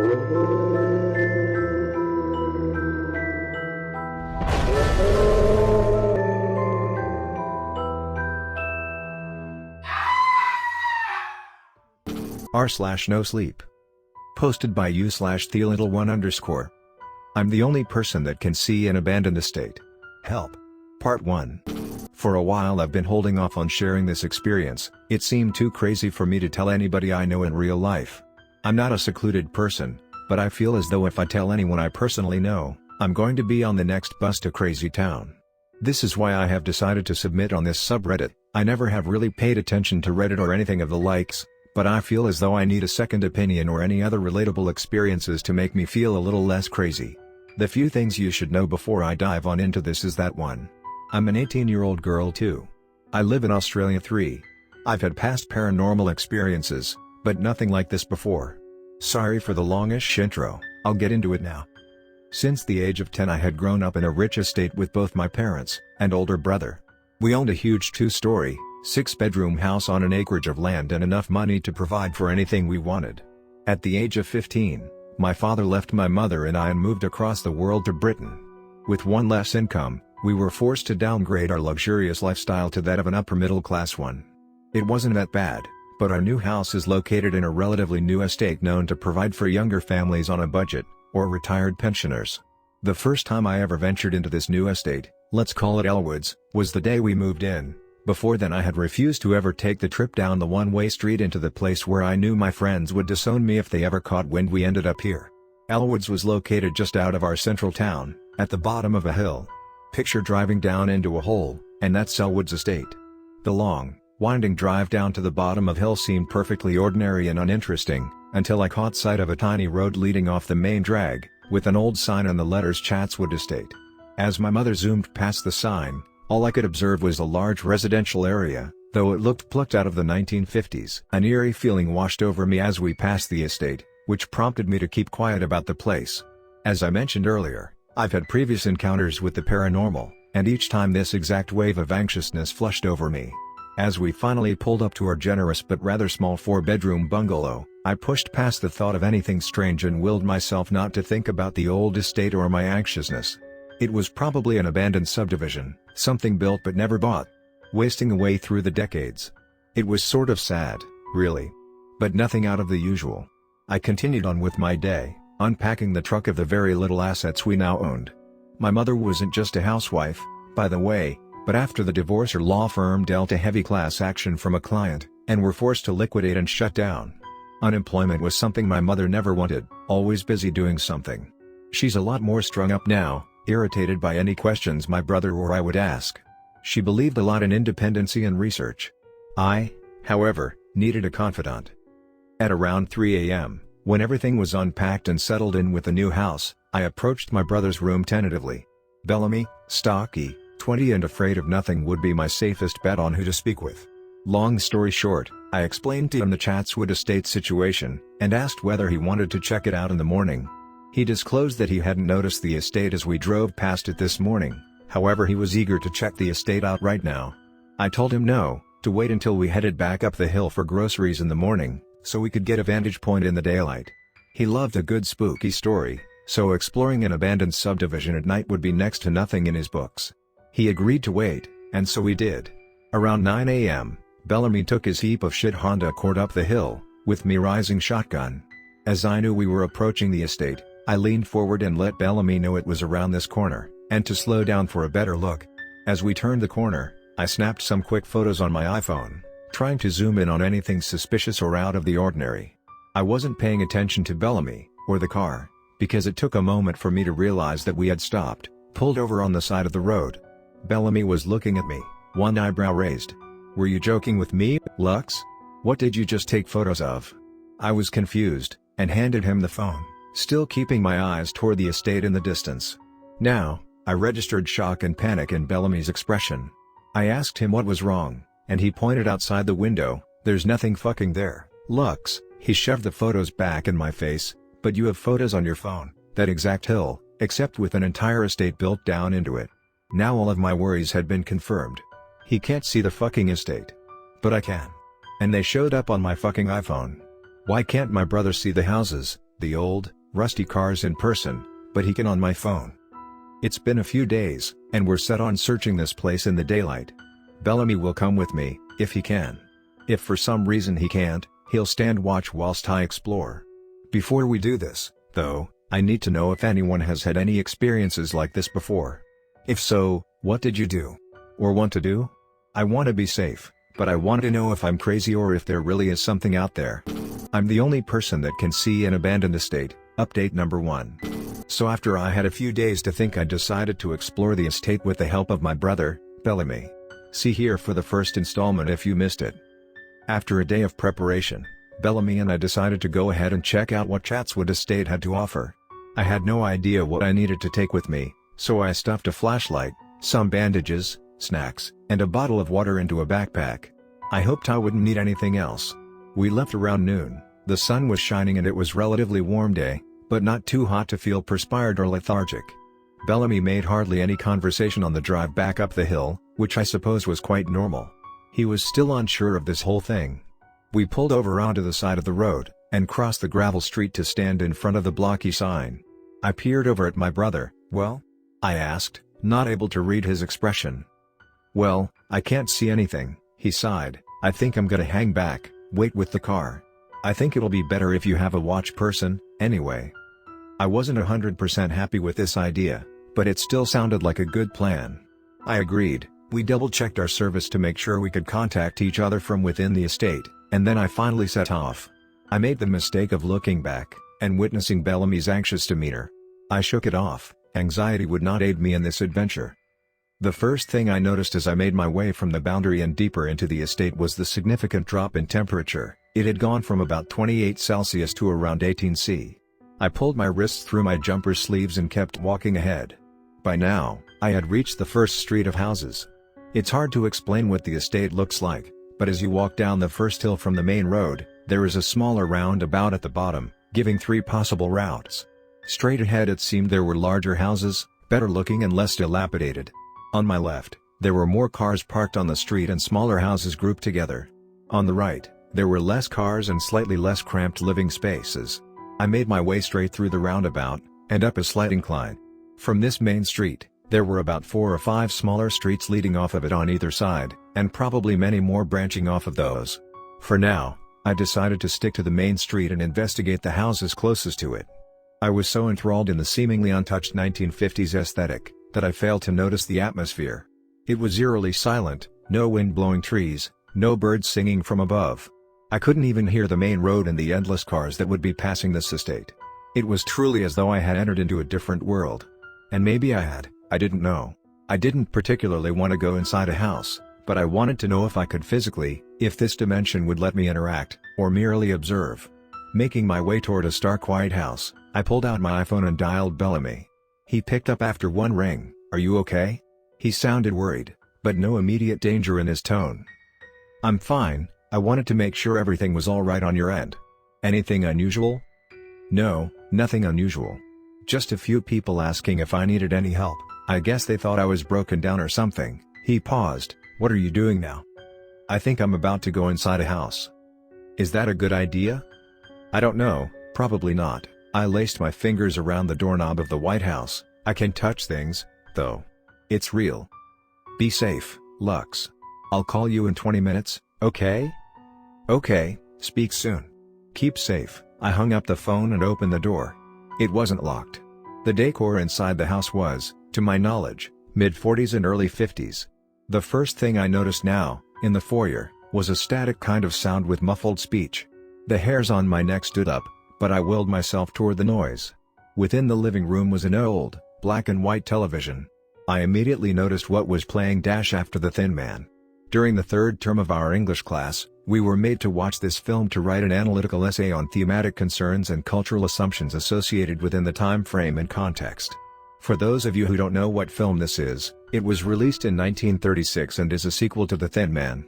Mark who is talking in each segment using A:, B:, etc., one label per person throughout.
A: r/Nosleep. Posted by u/the_1_. I'm the only person that can see an abandoned estate. Help. Part 1. For a while I've been holding off on sharing this experience. It seemed too crazy for me to tell anybody I know in real life. I'm not a secluded person, but I feel as though if I tell anyone I personally know, I'm going to be on the next bus to Crazy Town. This is why I have decided to submit on this subreddit. I never have really paid attention to Reddit or anything of the likes, but I feel as though I need a second opinion or any other relatable experiences to make me feel a little less crazy. The few things you should know before I dive on into this is that 1. I'm an 18-year-old girl too. I live in Australia. 3. I've had past paranormal experiences, but nothing like this before. Sorry for the longish intro, I'll get into it now. Since the age of 10 I had grown up in a rich estate with both my parents and older brother. We owned a huge 2-story, 6-bedroom house on an acreage of land and enough money to provide for anything we wanted. At the age of 15, my father left my mother and I and moved across the world to Britain. With one less income, we were forced to downgrade our luxurious lifestyle to that of an upper-middle-class one. It wasn't that bad, but our new house is located in a relatively new estate known to provide for younger families on a budget, or retired pensioners. The first time I ever ventured into this new estate, let's call it Elwoods, was the day we moved in. Before then I had refused to ever take the trip down the one-way street into the place where I knew my friends would disown me if they ever caught wind we ended up here. Elwoods was located just out of our central town, at the bottom of a hill. Picture driving down into a hole, and that's Elwoods Estate. The long, winding drive down to the bottom of hill seemed perfectly ordinary and uninteresting, until I caught sight of a tiny road leading off the main drag, with an old sign on the letters Chatswood Estate. As my mother zoomed past the sign, all I could observe was a large residential area, though it looked plucked out of the 1950s. An eerie feeling washed over me as we passed the estate, which prompted me to keep quiet about the place. As I mentioned earlier, I've had previous encounters with the paranormal, and each time this exact wave of anxiousness flushed over me. As we finally pulled up to our generous but rather small 4-bedroom bungalow, I pushed past the thought of anything strange and willed myself not to think about the old estate or my anxiousness. It was probably an abandoned subdivision, something built but never bought, wasting away through the decades. It was sort of sad, really. But nothing out of the usual. I continued on with my day, unpacking the truck of the very little assets we now owned. My mother wasn't just a housewife, by the way, but after the divorce her law firm dealt a heavy class action from a client, and were forced to liquidate and shut down. Unemployment was something my mother never wanted, always busy doing something. She's a lot more strung up now, irritated by any questions my brother or I would ask. She believed a lot in independency and research. I, however, needed a confidant. At around 3 a.m., when everything was unpacked and settled in with the new house, I approached my brother's room tentatively. Bellamy, stocky, 20 and afraid of nothing would be my safest bet on who to speak with. Long story short, I explained to him the Chatswood Estate situation, and asked whether he wanted to check it out in the morning. He disclosed that he hadn't noticed the estate as we drove past it this morning, however he was eager to check the estate out right now. I told him no, to wait until we headed back up the hill for groceries in the morning, so we could get a vantage point in the daylight. He loved a good spooky story, so exploring an abandoned subdivision at night would be next to nothing in his books. He agreed to wait, and so we did. Around 9 a.m., Bellamy took his heap of shit Honda Accord up the hill, with me rising shotgun. As I knew we were approaching the estate, I leaned forward and let Bellamy know it was around this corner, and to slow down for a better look. As we turned the corner, I snapped some quick photos on my iPhone, trying to zoom in on anything suspicious or out of the ordinary. I wasn't paying attention to Bellamy, or the car, because it took a moment for me to realize that we had stopped, pulled over on the side of the road. Bellamy was looking at me, one eyebrow raised. "Were you joking with me, Lux? What did you just take photos of?" I was confused, and handed him the phone, still keeping my eyes toward the estate in the distance. Now, I registered shock and panic in Bellamy's expression. I asked him what was wrong, and he pointed outside the window. "There's nothing fucking there, Lux." He shoved the photos back in my face. "But you have photos on your phone, that exact hill, except with an entire estate built down into it." Now all of my worries had been confirmed. He can't see the fucking estate. But I can. And they showed up on my fucking iPhone. Why can't my brother see the houses, the old, rusty cars in person, but he can on my phone. It's been a few days, and we're set on searching this place in the daylight. Bellamy will come with me, if he can. If for some reason he can't, he'll stand watch whilst I explore. Before we do this, though, I need to know if anyone has had any experiences like this before. If so, what did you do? Or want to do? I want to be safe, but I want to know if I'm crazy or if there really is something out there. I'm the only person that can see an abandoned estate. Update number 1. So after I had a few days to think, I decided to explore the estate with the help of my brother, Bellamy. See here for the first installment if you missed it. After a day of preparation, Bellamy and I decided to go ahead and check out what Chatswood Estate had to offer. I had no idea what I needed to take with me, so I stuffed a flashlight, some bandages, snacks, and a bottle of water into a backpack. I hoped I wouldn't need anything else. We left around noon. The sun was shining and it was relatively warm day, but not too hot to feel perspired or lethargic. Bellamy made hardly any conversation on the drive back up the hill, which I suppose was quite normal. He was still unsure of this whole thing. We pulled over onto the side of the road, and crossed the gravel street to stand in front of the blocky sign. I peered over at my brother. "Well?" I asked, not able to read his expression. "Well, I can't see anything," he sighed. "I think I'm gonna hang back, wait with the car. I think it'll be better if you have a watch person, anyway." I wasn't 100% happy with this idea, but it still sounded like a good plan. I agreed. We double-checked our service to make sure we could contact each other from within the estate, and then I finally set off. I made the mistake of looking back, and witnessing Bellamy's anxious demeanor. I shook it off. Anxiety would not aid me in this adventure. The first thing I noticed as I made my way from the boundary and deeper into the estate was the significant drop in temperature. It had gone from about 28 Celsius to around 18 C. I pulled my wrists through my jumper sleeves and kept walking ahead. By now, I had reached the first street of houses. It's hard to explain what the estate looks like, but as you walk down the first hill from the main road, there is a smaller roundabout at the bottom, giving 3 possible routes. Straight ahead it seemed there were larger houses, better looking and less dilapidated. On my left, there were more cars parked on the street and smaller houses grouped together. On the right, there were less cars and slightly less cramped living spaces. I made my way straight through the roundabout, and up a slight incline. From this main street, there were about 4 or 5 smaller streets leading off of it on either side, and probably many more branching off of those. For now, I decided to stick to the main street and investigate the houses closest to it. I was so enthralled in the seemingly untouched 1950s aesthetic, that I failed to notice the atmosphere. It was eerily silent, no wind blowing trees, no birds singing from above. I couldn't even hear the main road and the endless cars that would be passing this estate. It was truly as though I had entered into a different world. And maybe I had, I didn't know. I didn't particularly want to go inside a house, but I wanted to know if I could physically, if this dimension would let me interact, or merely observe. Making my way toward a stark white house, I pulled out my iPhone and dialed Bellamy. He picked up after one ring. "Are you okay?" He sounded worried, but no immediate danger in his tone. "I'm fine. I wanted to make sure everything was all right on your end. Anything unusual?" "No, nothing unusual. Just a few people asking if I needed any help. I guess they thought I was broken down or something." He paused. "What are you doing now?" "I think I'm about to go inside a house." "Is that a good idea?" "I don't know, probably not." I laced my fingers around the doorknob of the White House. "I can touch things, though. It's real. Be safe, Lux. I'll call you in 20 minutes, okay?" "Okay, speak soon. Keep safe." I hung up the phone and opened the door. It wasn't locked. The decor inside the house was, to my knowledge, mid-40s and early 50s. The first thing I noticed now, in the foyer, was a static kind of sound with muffled speech. The hairs on my neck stood up, but I willed myself toward the noise. Within the living room was an old, black and white television. I immediately noticed what was playing after The Thin Man. During the 3rd term of our English class, we were made to watch this film to write an analytical essay on thematic concerns and cultural assumptions associated within the time frame and context. For those of you who don't know what film this is, it was released in 1936 and is a sequel to The Thin Man.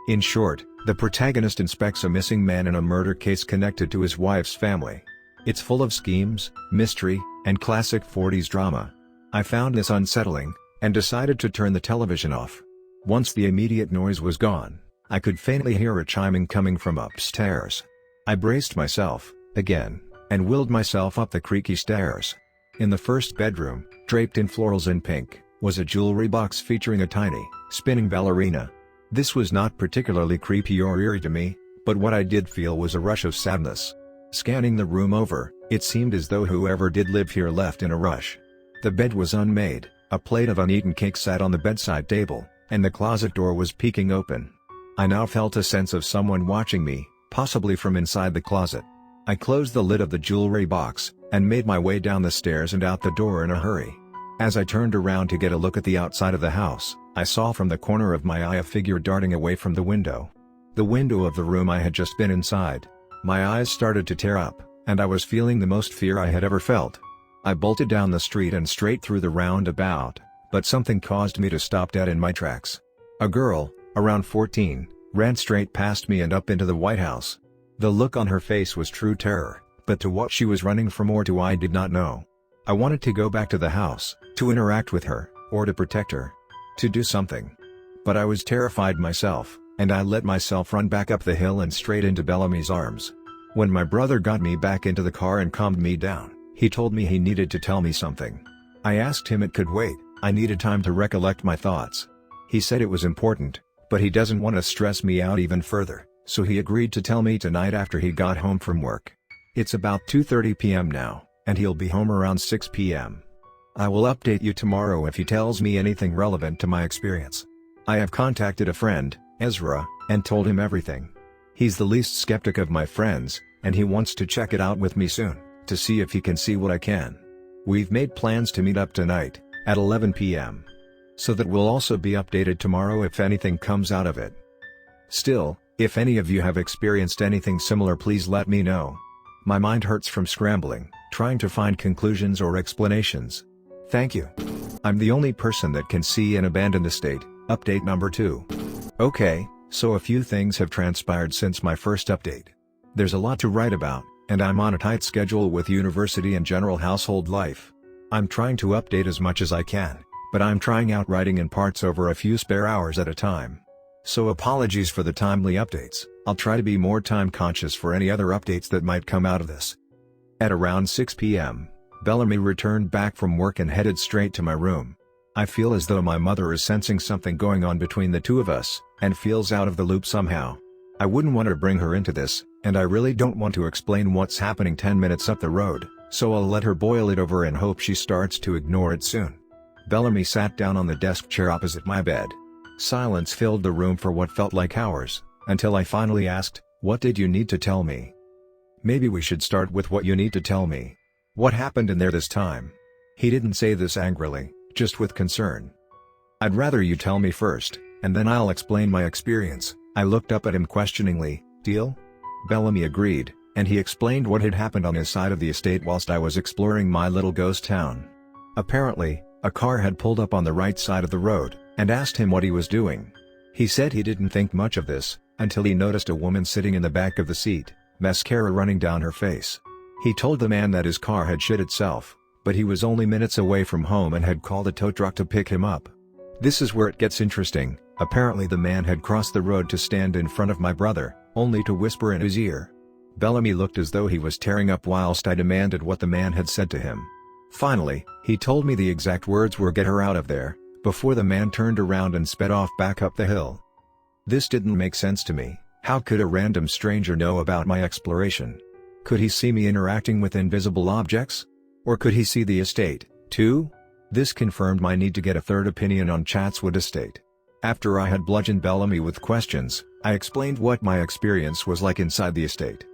A: In short, the protagonist inspects a missing man in a murder case connected to his wife's family. It's full of schemes, mystery, and classic 40s drama. I found this unsettling, and decided to turn the television off. Once the immediate noise was gone, I could faintly hear a chiming coming from upstairs. I braced myself, again, and willed myself up the creaky stairs. In the first bedroom, draped in florals and pink, was a jewelry box featuring a tiny, spinning ballerina. This was not particularly creepy or eerie to me, but what I did feel was a rush of sadness. Scanning the room over, it seemed as though whoever did live here left in a rush. The bed was unmade, a plate of uneaten cake sat on the bedside table, and the closet door was peeking open. I now felt a sense of someone watching me, possibly from inside the closet. I closed the lid of the jewelry box, and made my way down the stairs and out the door in a hurry. As I turned around to get a look at the outside of the house, I saw from the corner of my eye a figure darting away from the window. The window of the room I had just been inside. My eyes started to tear up, and I was feeling the most fear I had ever felt. I bolted down the street and straight through the roundabout, but something caused me to stop dead in my tracks. A girl, around 14, ran straight past me and up into the White House. The look on her face was true terror, but to what she was running from or to I did not know. I wanted to go back to the house, to interact with her, or to protect her. To do something. But I was terrified myself, and I let myself run back up the hill and straight into Bellamy's arms. When my brother got me back into the car and calmed me down, he told me he needed to tell me something. I asked him it could wait, I needed time to recollect my thoughts. He said it was important, but he doesn't want to stress me out even further, so he agreed to tell me tonight after he got home from work. It's about 2:30 p.m. now, and he'll be home around 6 p.m. I will update you tomorrow if he tells me anything relevant to my experience. I have contacted a friend, Ezra, and told him everything. He's the least skeptic of my friends, and he wants to check it out with me soon, to see if he can see what I can. We've made plans to meet up tonight, at 11 p.m. So that we'll also be updated tomorrow if anything comes out of it. Still, if any of you have experienced anything similar, please let me know. My mind hurts from scrambling, trying to find conclusions or explanations. Thank you. I'm the only person that can see an abandoned estate. Update number 2. Okay, so a few things have transpired since my first update. There's a lot to write about, and I'm on a tight schedule with university and general household life. I'm trying to update as much as I can, but I'm trying out writing in parts over a few spare hours at a time. So apologies for the timely updates. I'll try to be more time conscious for any other updates that might come out of this. At around 6 p.m., Bellamy returned back from work and headed straight to my room. I feel as though my mother is sensing something going on between the two of us, and feels out of the loop somehow. I wouldn't want to bring her into this, and I really don't want to explain what's happening 10 minutes up the road, so I'll let her boil it over and hope she starts to ignore it soon. Bellamy sat down on the desk chair opposite my bed. Silence filled the room for what felt like hours, until I finally asked, "What did you need to tell me?" "Maybe we should start with what you need to tell me. What happened in there this time?" He didn't say this angrily, just with concern. "I'd rather you tell me first, and then I'll explain my experience." I looked up at him questioningly. "Deal?" Bellamy agreed, and he explained what had happened on his side of the estate whilst I was exploring my little ghost town. Apparently, a car had pulled up on the right side of the road, and asked him what he was doing. He said he didn't think much of this, until he noticed a woman sitting in the back of the seat, mascara running down her face. He told the man that his car had shit itself, but he was only minutes away from home and had called a tow truck to pick him up. This is where it gets interesting. Apparently the man had crossed the road to stand in front of my brother, only to whisper in his ear. Bellamy looked as though he was tearing up whilst I demanded what the man had said to him. Finally, he told me the exact words were "Get her out of there," before the man turned around and sped off back up the hill. This didn't make sense to me. How could a random stranger know about my exploration? Could he see me interacting with invisible objects? Or could he see the estate, too? This confirmed my need to get a third opinion on Chatswood Estate. After I had bludgeoned Bellamy with questions, I explained what my experience was like inside the estate.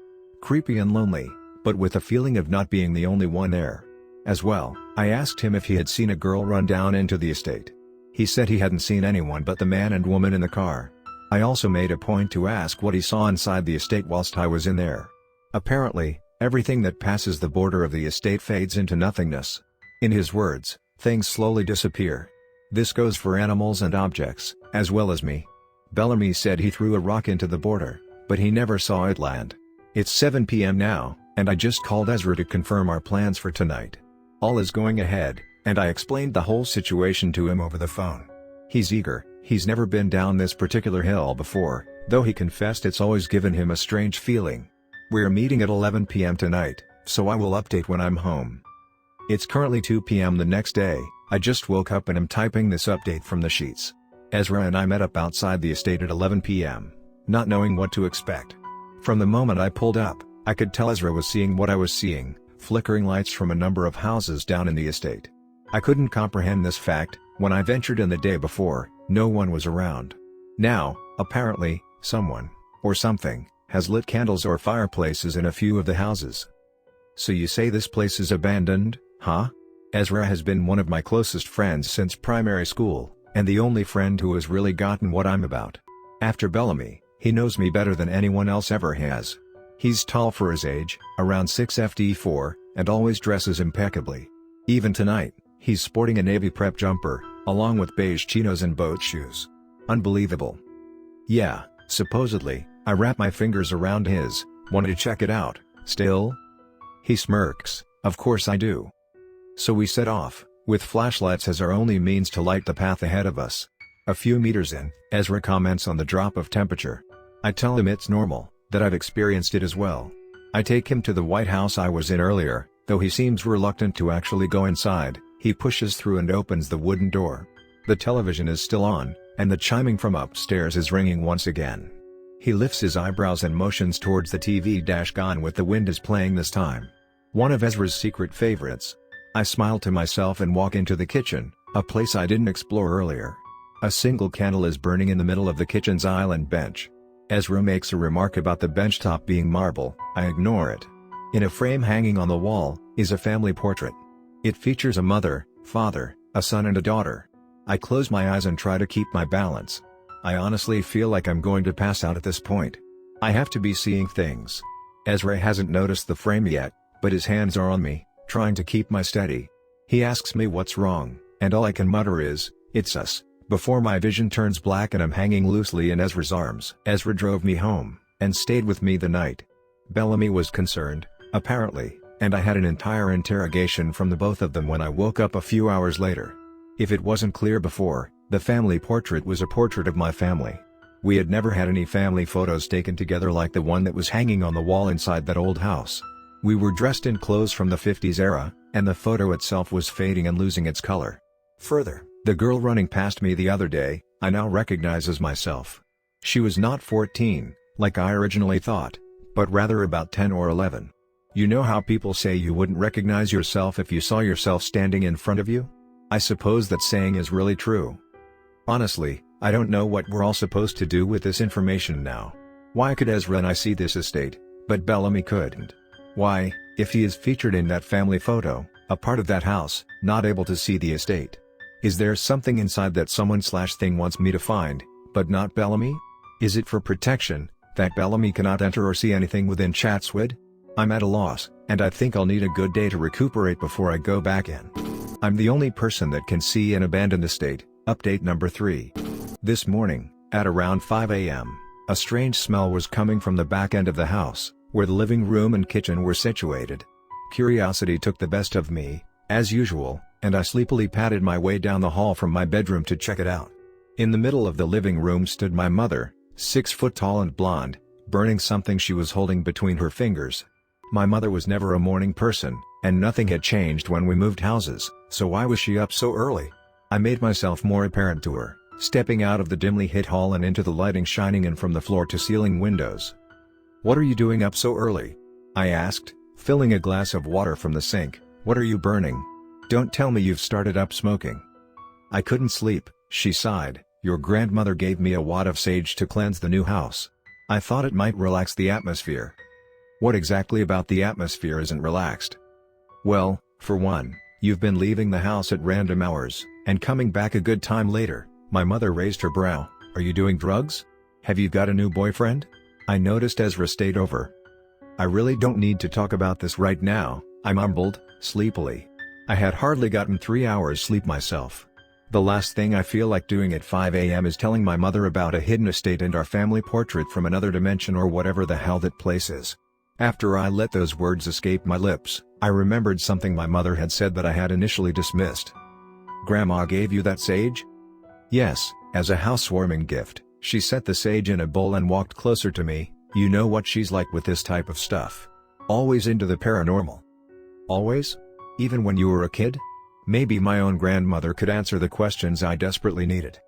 A: Creepy and lonely, but with a feeling of not being the only one there. As well, I asked him if he had seen a girl run down into the estate. He said he hadn't seen anyone but the man and woman in the car. I also made a point to ask what he saw inside the estate whilst I was in there. Apparently, everything that passes the border of the estate fades into nothingness. In his words, things slowly disappear. This goes for animals and objects, as well as me. Bellamy said he threw a rock into the border, but he never saw it land. It's 7 p.m. now, and I just called Ezra to confirm our plans for tonight. All is going ahead, and I explained the whole situation to him over the phone. He's eager. He's never been down this particular hill before, though he confessed it's always given him a strange feeling. We're meeting at 11 p.m. tonight, so I will update when I'm home. It's currently 2 p.m. the next day. I just woke up and am typing this update from the sheets. Ezra and I met up outside the estate at 11 p.m., not knowing what to expect. From the moment I pulled up, I could tell Ezra was seeing what I was seeing, flickering lights from a number of houses down in the estate. I couldn't comprehend this fact. When I ventured in the day before, no one was around. Now, apparently, someone, or something, has lit candles or fireplaces in a few of the houses. So you say this place is abandoned, huh? Ezra has been one of my closest friends since primary school, and the only friend who has really gotten what I'm about. After Bellamy, he knows me better than anyone else ever has. He's tall for his age, around 6'4", and always dresses impeccably. Even tonight, he's sporting a navy prep jumper, along with beige chinos and boat shoes. Unbelievable. Yeah, supposedly, I wrap my fingers around his, want to check it out, still? He smirks, of course I do. So we set off, with flashlights as our only means to light the path ahead of us. A few meters in, Ezra comments on the drop of temperature. I tell him it's normal, that I've experienced it as well. I take him to the White House I was in earlier, though he seems reluctant to actually go inside. He pushes through and opens the wooden door. The television is still on, and the chiming from upstairs is ringing once again. He lifts his eyebrows and motions towards the TV. Gone with the Wind is playing this time. One of Ezra's secret favorites. I smile to myself and walk into the kitchen, a place I didn't explore earlier. A single candle is burning in the middle of the kitchen's island bench. Ezra makes a remark about the bench top being marble. I ignore it. In a frame hanging on the wall, is a family portrait. It features a mother, father, a son and a daughter. I close my eyes and try to keep my balance. I honestly feel like I'm going to pass out at this point. I have to be seeing things. Ezra hasn't noticed the frame yet, but his hands are on me, trying to keep my steady. He asks me what's wrong, and all I can mutter is, "It's us," before my vision turns black and I'm hanging loosely in Ezra's arms. Ezra drove me home, and stayed with me the night. Bellamy was concerned, apparently, and I had an entire interrogation from the both of them when I woke up a few hours later. If it wasn't clear before, the family portrait was a portrait of my family. We had never had any family photos taken together like the one that was hanging on the wall inside that old house. We were dressed in clothes from the 50s era, and the photo itself was fading and losing its color. Further, the girl running past me the other day, I now recognize as myself. She was not 14, like I originally thought, but rather about 10 or 11. You know how people say you wouldn't recognize yourself if you saw yourself standing in front of you? I suppose that saying is really true. Honestly, I don't know what we're all supposed to do with this information now. Why could Ezra and I see this estate, but Bellamy couldn't? Why, if he is featured in that family photo, a part of that house, not able to see the estate? Is there something inside that someone/thing wants me to find, but not Bellamy? Is it for protection, that Bellamy cannot enter or see anything within Chatswood? I'm at a loss, and I think I'll need a good day to recuperate before I go back in. I'm the only person that can see an abandoned estate. Update number 3. This morning, at around 5 a.m., a strange smell was coming from the back end of the house, where the living room and kitchen were situated. Curiosity took the best of me, as usual, and I sleepily padded my way down the hall from my bedroom to check it out. In the middle of the living room stood my mother, 6 foot tall and blonde, burning something she was holding between her fingers. My mother was never a morning person, and nothing had changed when we moved houses, so why was she up so early? I made myself more apparent to her, stepping out of the dimly lit hall and into the lighting shining in from the floor-to-ceiling windows. "What are you doing up so early?" I asked, filling a glass of water from the sink. "What are you burning? Don't tell me you've started up smoking." "I couldn't sleep," she sighed. "Your grandmother gave me a wad of sage to cleanse the new house. I thought it might relax the atmosphere." "What exactly about the atmosphere isn't relaxed?" "Well, for one, you've been leaving the house at random hours, and coming back a good time later." My mother raised her brow. "Are you doing drugs? Have you got a new boyfriend?" I noticed Ezra stayed over. "I really don't need to talk about this right now," I mumbled, sleepily. I had hardly gotten 3 hours sleep myself. The last thing I feel like doing at 5 a.m. is telling my mother about a hidden estate and our family portrait from another dimension or whatever the hell that place is. After I let those words escape my lips, I remembered something my mother had said that I had initially dismissed. "Grandma gave you that sage?" "Yes, as a housewarming gift." She set the sage in a bowl and walked closer to me. "You know what she's like with this type of stuff. Always into the paranormal? Always? Even when you were a kid? Maybe my own grandmother could answer the questions I desperately needed.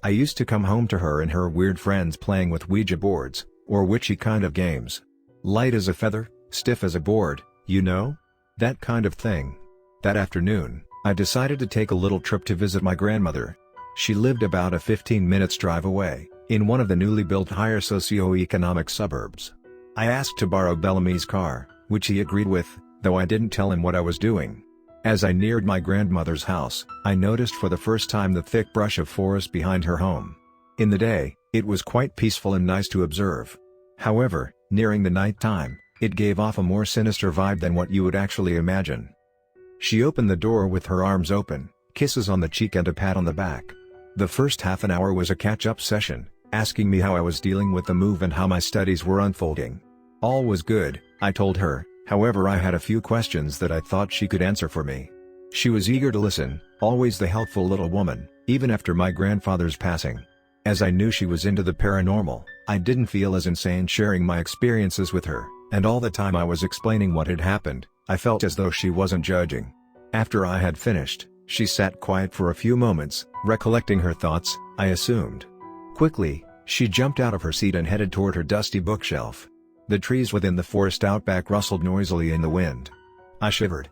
A: I used to come home to her and her weird friends playing with Ouija boards, or witchy kind of games. Light as a feather, stiff as a board, you know? That kind of thing. That afternoon, I decided to take a little trip to visit my grandmother. She lived about a 15 minutes drive away, in one of the newly built higher socio-economic suburbs. I asked to borrow Bellamy's car, which he agreed with, though I didn't tell him what I was doing. As I neared my grandmother's house, I noticed for the first time the thick brush of forest behind her home. In the day, it was quite peaceful and nice to observe. However, nearing the night time, it gave off a more sinister vibe than what you would actually imagine. She opened the door with her arms open, kisses on the cheek and a pat on the back. The first half an hour was a catch-up session, asking me how I was dealing with the move and how my studies were unfolding. All was good, I told her. However, I had a few questions that I thought she could answer for me. She was eager to listen, always the helpful little woman, even after my grandfather's passing. As I knew she was into the paranormal, I didn't feel as insane sharing my experiences with her, and all the time I was explaining what had happened, I felt as though she wasn't judging. After I had finished, she sat quiet for a few moments, recollecting her thoughts, I assumed. Quickly, she jumped out of her seat and headed toward her dusty bookshelf. The trees within the forest outback rustled noisily in the wind. I shivered.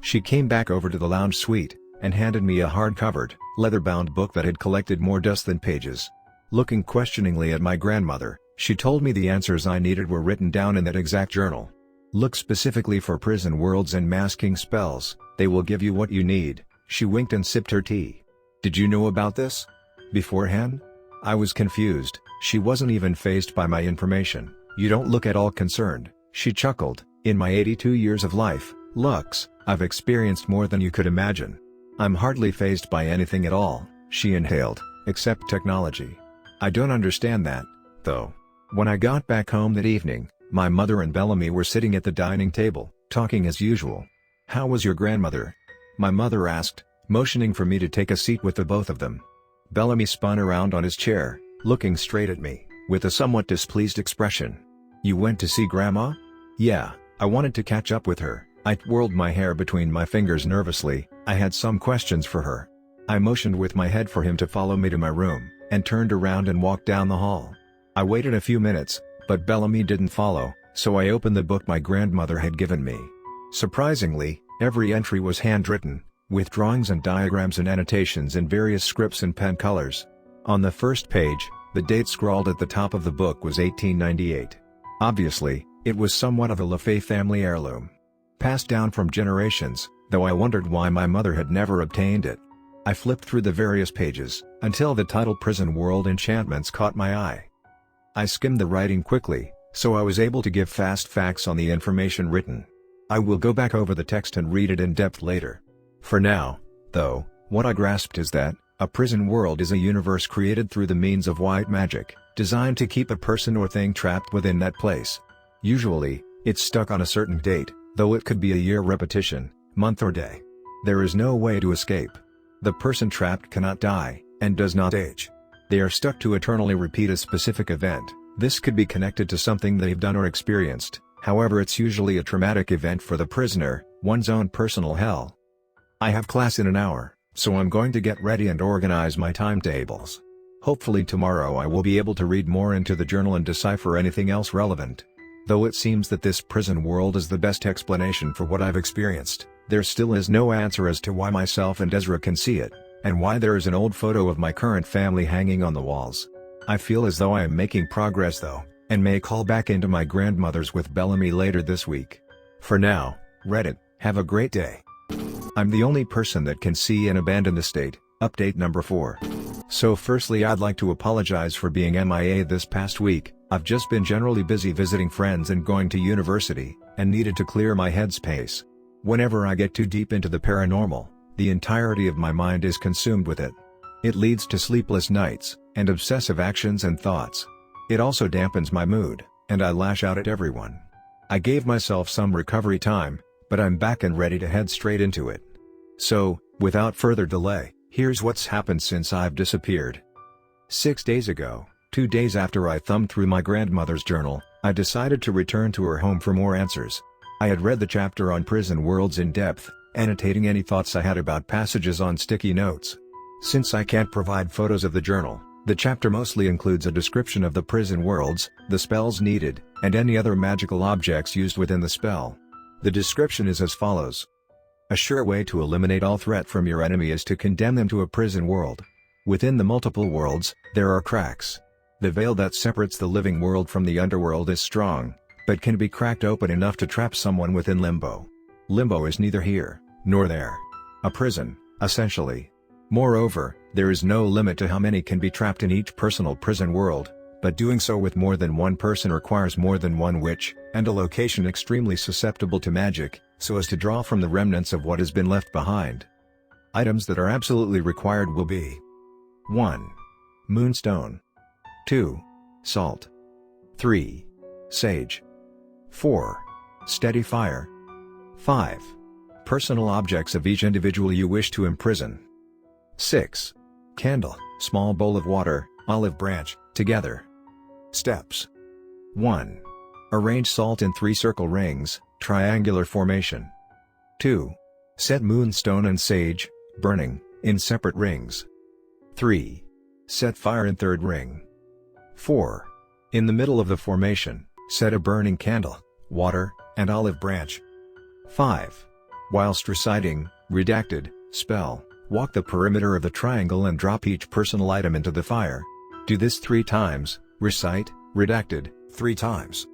A: She came back over to the lounge suite, and handed me a hard-covered, leather-bound book that had collected more dust than pages. Looking questioningly at my grandmother, she told me the answers I needed were written down in that exact journal. Look specifically for prison worlds and masking spells, they will give you what you need. She winked and sipped her tea. Did you know about this? Beforehand? I was confused. She wasn't even fazed by my information. You don't look at all concerned, she chuckled. In my 82 years of life, Lux, I've experienced more than you could imagine. I'm hardly fazed by anything at all, she inhaled, except technology. I don't understand that, though. When I got back home that evening, my mother and Bellamy were sitting at the dining table, talking as usual. How was your grandmother? My mother asked, motioning for me to take a seat with the both of them. Bellamy spun around on his chair, looking straight at me, with a somewhat displeased expression. You went to see Grandma? Yeah, I wanted to catch up with her. I twirled my hair between my fingers nervously. I had some questions for her. I motioned with my head for him to follow me to my room, and turned around and walked down the hall. I waited a few minutes, but Bellamy didn't follow, so I opened the book my grandmother had given me. Surprisingly, every entry was handwritten, with drawings and diagrams and annotations in various scripts and pen colors. On the first page, the date scrawled at the top of the book was 1898. Obviously, it was somewhat of a LaFay family heirloom. Passed down from generations, though I wondered why my mother had never obtained it. I flipped through the various pages, until the title Prison World Enchantments caught my eye. I skimmed the writing quickly, so I was able to give fast facts on the information written. I will go back over the text and read it in depth later. For now, though, what I grasped is that, a prison world is a universe created through the means of white magic, designed to keep a person or thing trapped within that place. Usually, it's stuck on a certain date, though it could be a year repetition, month or day. There is no way to escape. The person trapped cannot die, and does not age. They are stuck to eternally repeat a specific event. This could be connected to something they've done or experienced, however it's usually a traumatic event for the prisoner, one's own personal hell. I have class in an hour, so I'm going to get ready and organize my timetables. Hopefully tomorrow I will be able to read more into the journal and decipher anything else relevant. Though it seems that this prison world is the best explanation for what I've experienced, there still is no answer as to why myself and Ezra can see it, and why there is an old photo of my current family hanging on the walls. I feel as though I am making progress though, and may call back into my grandmother's with Bellamy later this week. For now, Reddit, have a great day. I'm the only person that can see and abandon the state. Update number 4. So firstly, I'd like to apologize for being MIA this past week. I've just been generally busy visiting friends and going to university, and needed to clear my headspace. Whenever I get too deep into the paranormal, the entirety of my mind is consumed with it. It leads to sleepless nights, and obsessive actions and thoughts. It also dampens my mood, and I lash out at everyone. I gave myself some recovery time, but I'm back and ready to head straight into it. So, without further delay, here's what's happened since I've disappeared. 6 days ago, 2 days after I thumbed through my grandmother's journal, I decided to return to her home for more answers. I had read the chapter on prison worlds in depth, annotating any thoughts I had about passages on sticky notes. Since I can't provide photos of the journal, the chapter mostly includes a description of the prison worlds, the spells needed, and any other magical objects used within the spell. The description is as follows. A sure way to eliminate all threat from your enemy is to condemn them to a prison world. Within the multiple worlds, there are cracks. The veil that separates the living world from the underworld is strong, but can be cracked open enough to trap someone within limbo. Limbo is neither here, nor there. A prison, essentially. Moreover, there is no limit to how many can be trapped in each personal prison world, but doing so with more than one person requires more than one witch, and a location extremely susceptible to magic, so as to draw from the remnants of what has been left behind. Items that are absolutely required will be 1. Moonstone. 2. Salt. 3. Sage. 4. Steady fire. 5. Personal objects of each individual you wish to imprison. 6. Candle, small bowl of water, olive branch, together. Steps. 1. Arrange salt in 3 circle rings, triangular formation. 2. Set moonstone and sage, burning, in separate rings. 3. Set fire in 3rd ring. 4. In the middle of the formation, set a burning candle, water, and olive branch. 5. Whilst reciting, redacted, spell, walk the perimeter of the triangle and drop each personal item into the fire. Do this 3 times, recite, redacted, 3 times.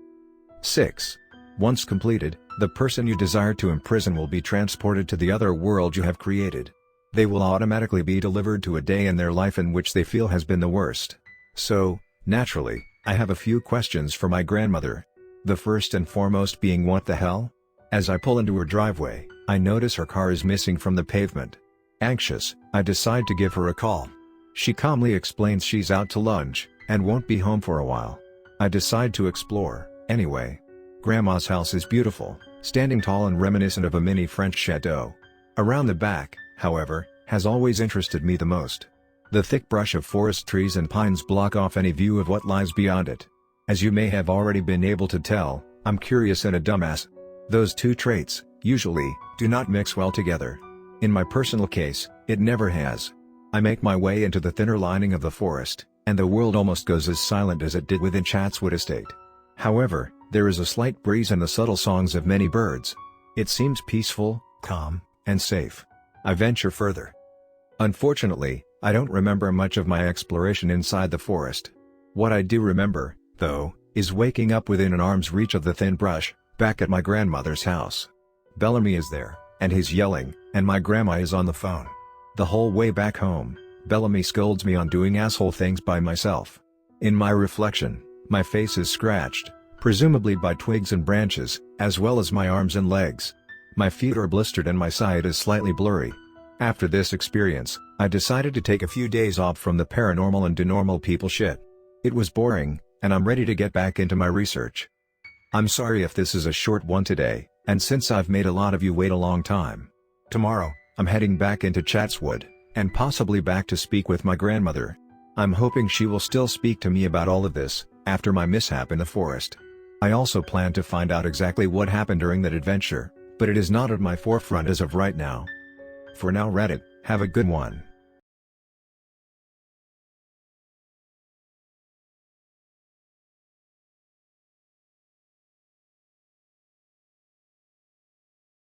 A: 6. Once completed, the person you desire to imprison will be transported to the other world you have created. They will automatically be delivered to a day in their life in which they feel has been the worst. So, naturally, I have a few questions for my grandmother. The first and foremost being, what the hell? As I pull into her driveway, I notice her car is missing from the pavement. Anxious, I decide to give her a call. She calmly explains she's out to lunch, and won't be home for a while. I decide to explore, anyway. Grandma's house is beautiful, standing tall and reminiscent of a mini French chateau. Around the back, however, has always interested me the most. The thick brush of forest trees and pines block off any view of what lies beyond it. As you may have already been able to tell, I'm curious and a dumbass. Those 2 traits, usually, do not mix well together. In my personal case, it never has. I make my way into the thinner lining of the forest, and the world almost goes as silent as it did within Chatswood Estate. However, there is a slight breeze and the subtle songs of many birds. It seems peaceful, calm, and safe. I venture further. Unfortunately, I don't remember much of my exploration inside the forest. What I do remember, though, is waking up within an arm's reach of the thin brush, back at my grandmother's house. Bellamy is there, and he's yelling, and my grandma is on the phone. The whole way back home, Bellamy scolds me on doing asshole things by myself. In my reflection, my face is scratched, presumably by twigs and branches, as well as my arms and legs. My feet are blistered and my sight is slightly blurry. After this experience, I decided to take a few days off from the paranormal and do normal people shit. It was boring, and I'm ready to get back into my research. I'm sorry if this is a short one today, and since I've made a lot of you wait a long time. Tomorrow, I'm heading back into Chatswood, and possibly back to speak with my grandmother. I'm hoping she will still speak to me about all of this, after my mishap in the forest. I also plan to find out exactly what happened during that adventure, but it is not at my forefront as of right now. For now, Reddit, have a good one.